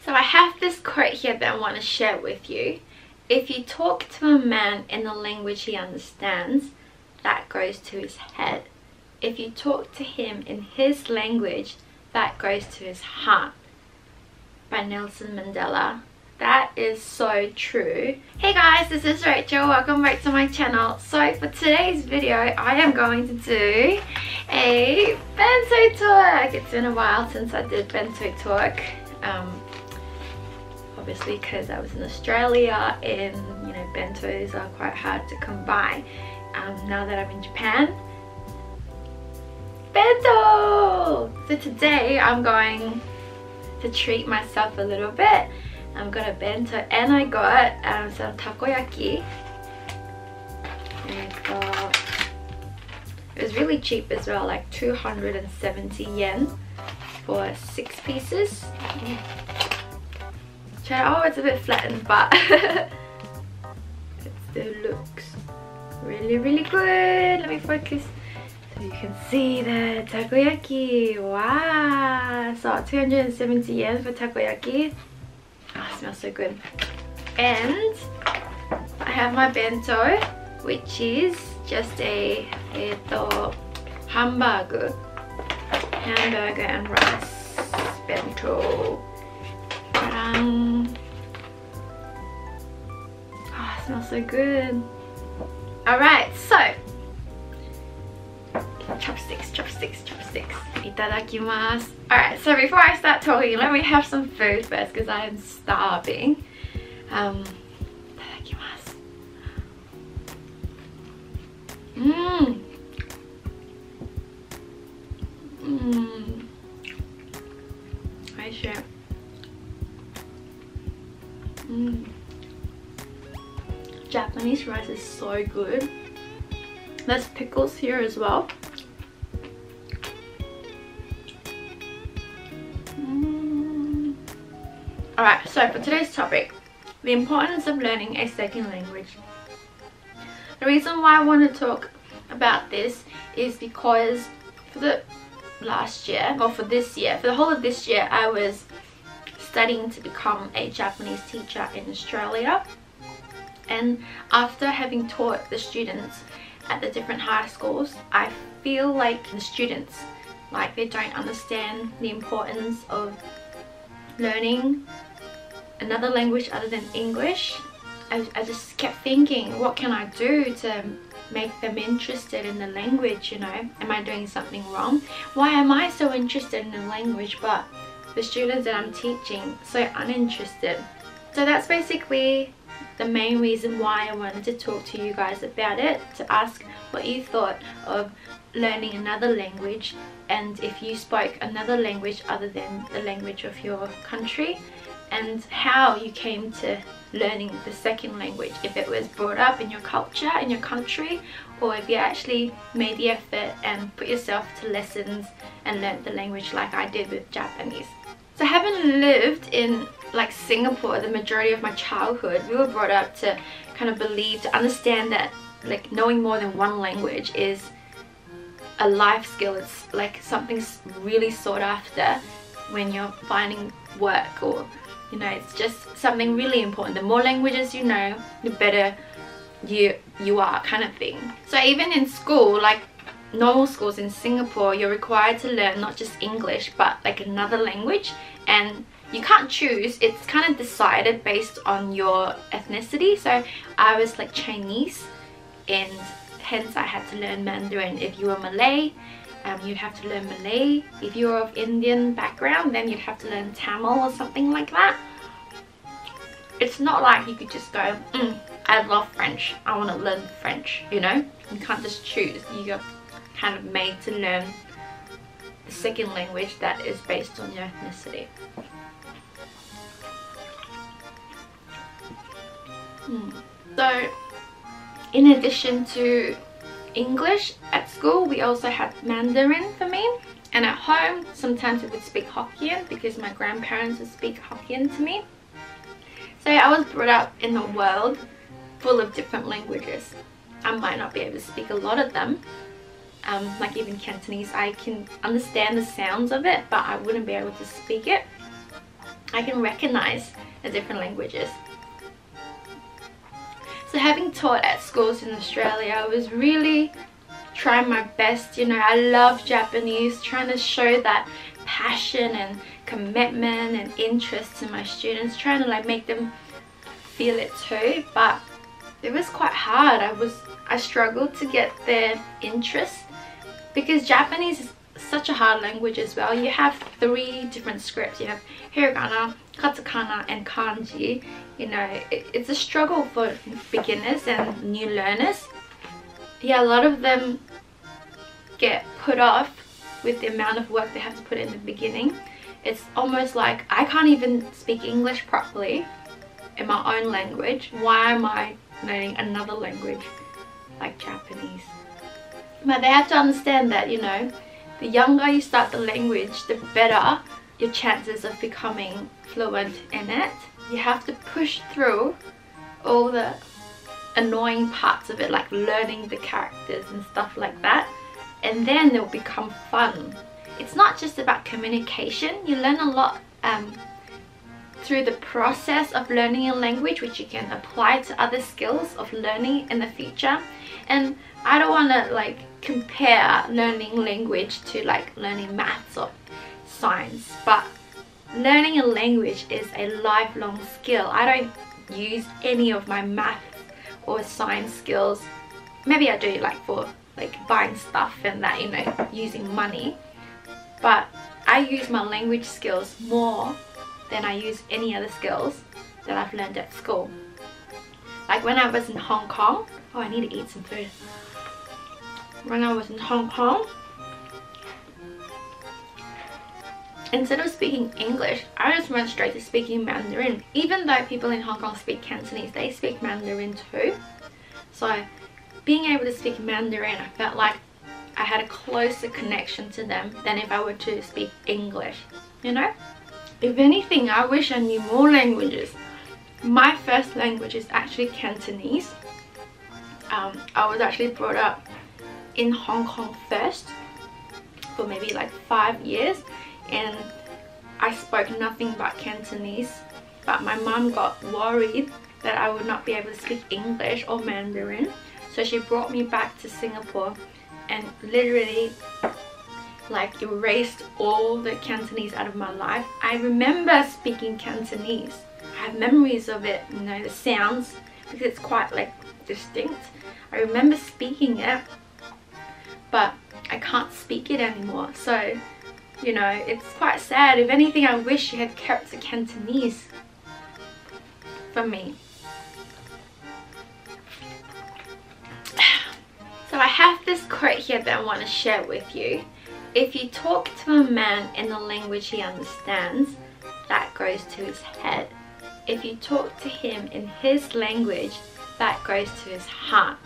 So I have this quote here that I want to share with you. If you talk to a man in a language he understands, that goes to his head. If you talk to him in his language, that goes to his heart. By Nelson Mandela. That is so true. Hey guys, this is Rachel. Welcome back to my channel. So for today's video, I am going to do a bento talk. It's been a while since I did bento talk. Obviously because I was in Australia and you know bentos are quite hard to come by. Now that I'm in Japan, bento! So today I'm going to treat myself a little bit. I've got a bento and I got some takoyaki. And it was really cheap as well, like 270 yen for 6 pieces. Oh, it's a bit flattened, but it still looks really good. Let me focus so you can see the takoyaki. Wow, so 270 yen for takoyaki. Oh, it smells so good. And I have my bento, which is just a hamburger and rice bento. Oh, it smells so good. Alright, so chopsticks. Itadakimasu. Alright, so before I start talking, let me have some food first because I am starving. Itadakimasu. I share. Japanese rice is so good. There's pickles here as well. Alright, so for today's topic, the importance of learning a second language. The reason why I want to talk about this is because for the last year, or for this year, for the whole of this year, I was studying to become a Japanese teacher in Australia. And after having taught the students at the different high schools, I feel like the students, like they don't understand the importance of learning another language other than English. I just kept thinking, what can I do to make them interested in the language, you know? Am I doing something wrong? Why am I so interested in the language but the students that I'm teaching so uninterested? So that's basically the main reason why I wanted to talk to you guys about it, to ask what you thought of learning another language, and if you spoke another language other than the language of your country, and how you came to learning the second language, if it was brought up in your culture, in your country, or if you actually made the effort and put yourself to lessons and learned the language like I did with Japanese. So having lived in like Singapore the majority of my childhood, we were brought up to kind of believe, to understand that like knowing more than one language is a life skill. It's like something really sought after when you're finding work, or you know, it's just something really important. The more languages you know, the better you are, kind of thing. So even in school, like normal schools in Singapore, you're required to learn not just English but like another language, and you can't choose. It's kind of decided based on your ethnicity. So I was like Chinese, and hence I had to learn Mandarin. If you were Malay, you'd have to learn Malay. If you're of Indian background, then you'd have to learn Tamil or something like that. It's not like you could just go, I love French, I want to learn French, you know? You can't just choose. You're kind of made to learn the second language that is based on your ethnicity. So, in addition to English at school, we also had Mandarin for me, and at home sometimes we would speak Hokkien because my grandparents would speak Hokkien to me. So I was brought up in a world full of different languages. I might not be able to speak a lot of them, like even Cantonese. I can understand the sounds of it, but I wouldn't be able to speak it. I can recognize the different languages. So having taught at schools in Australia, I was really trying my best. You know, I love Japanese, trying to show that passion and commitment and interest to my students, trying to like make them feel it too. But it was quite hard. I struggled to get their interest because Japanese is such a hard language as well. You have 3 different scripts. You have hiragana, katakana and kanji. You know, it's a struggle for beginners and new learners. Yeah, a lot of them get put off with the amount of work they have to put in the beginning. It's almost like I can't even speak English properly in my own language. Why am I learning another language like Japanese? But they have to understand that, you know, the younger you start the language, the better your chances of becoming fluent in it. You have to push through all the annoying parts of it, like learning the characters and stuff like that, and then it'll become fun. It's not just about communication. You learn a lot through the process of learning a language, which you can apply to other skills of learning in the future. And I don't want to like compare learning language to like learning maths or science, but learning a language is a lifelong skill. I don't use any of my math or science skills. Maybe I do like for like buying stuff and that, you know, using money, but I use my language skills more than I use any other skills that I've learned at school. Like when I was in Hong Kong, oh, I need to eat some food. When I was in Hong Kong, instead of speaking English, I just went straight to speaking Mandarin. Even though people in Hong Kong speak Cantonese, they speak Mandarin too. So being able to speak Mandarin, I felt like I had a closer connection to them than if I were to speak English, you know? If anything, I wish I knew more languages. My first language is actually Cantonese. I was actually brought up in Hong Kong first for maybe like 5 years, and I spoke nothing but Cantonese, but my mum got worried that I would not be able to speak English or Mandarin, so she brought me back to Singapore and literally like erased all the Cantonese out of my life. I remember speaking Cantonese. I have memories of it, you know, the sounds, because it's quite like distinct. I remember speaking it, but I can't speak it anymore. So, you know, it's quite sad. If anything, I wish you had kept the Cantonese for me. So I have this quote here that I want to share with you. If you talk to a man in the language he understands, that goes to his head. If you talk to him in his language, that goes to his heart.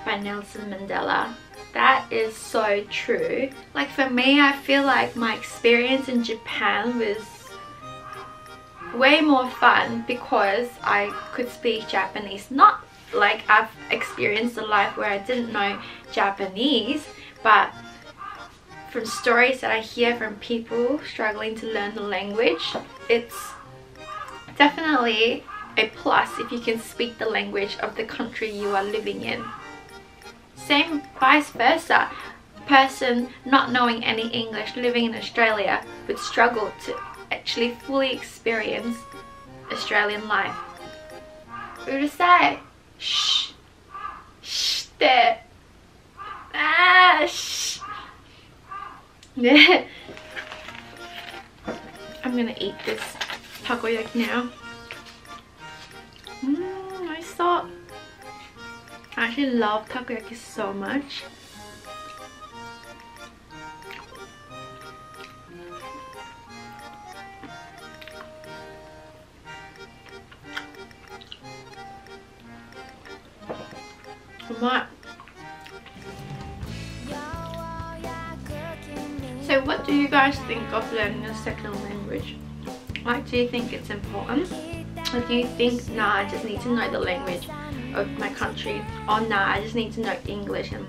By Nelson Mandela. That is so true. Like for me, I feel like my experience in Japan was way more fun because I could speak Japanese. Not like I've experienced a life where I didn't know Japanese, but from stories that I hear from people struggling to learn the language, it's definitely a plus if you can speak the language of the country you are living in. Same vice versa. A person not knowing any English living in Australia would struggle to actually fully experience Australian life. We would say, shh, shh there, ah, shh. I'm gonna eat this takoyaki now. Nice salt. I actually love takoyaki so much. So what do you guys think of learning a second language? Like, do you think it's important? Or do you think, nah, I just need to know the language of my country? Or nah, I just need to know English and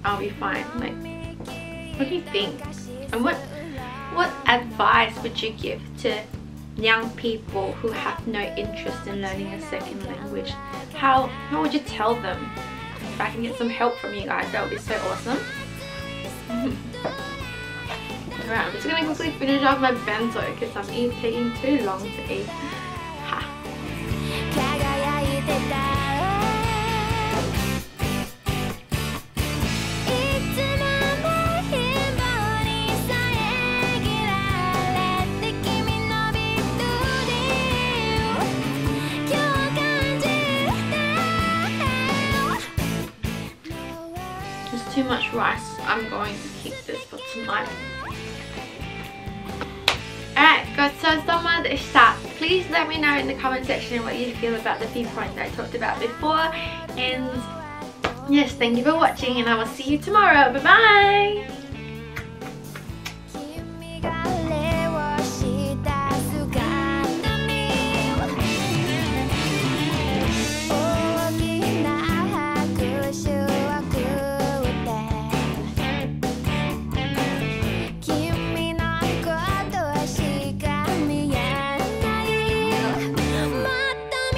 I'll be fine? Like, what do you think? And what advice would you give to young people who have no interest in learning a second language? How would you tell them? If I can get some help from you guys, that would be so awesome. Alright, I'm just gonna quickly finish off my bento because I'm taking too long to eat. Ha. There's too much rice. I'm going to keep this for tonight. Alright, ごちそうさまでした. Please let me know in the comment section what you feel about the few points I talked about before. And yes, thank you for watching and I will see you tomorrow. Bye bye!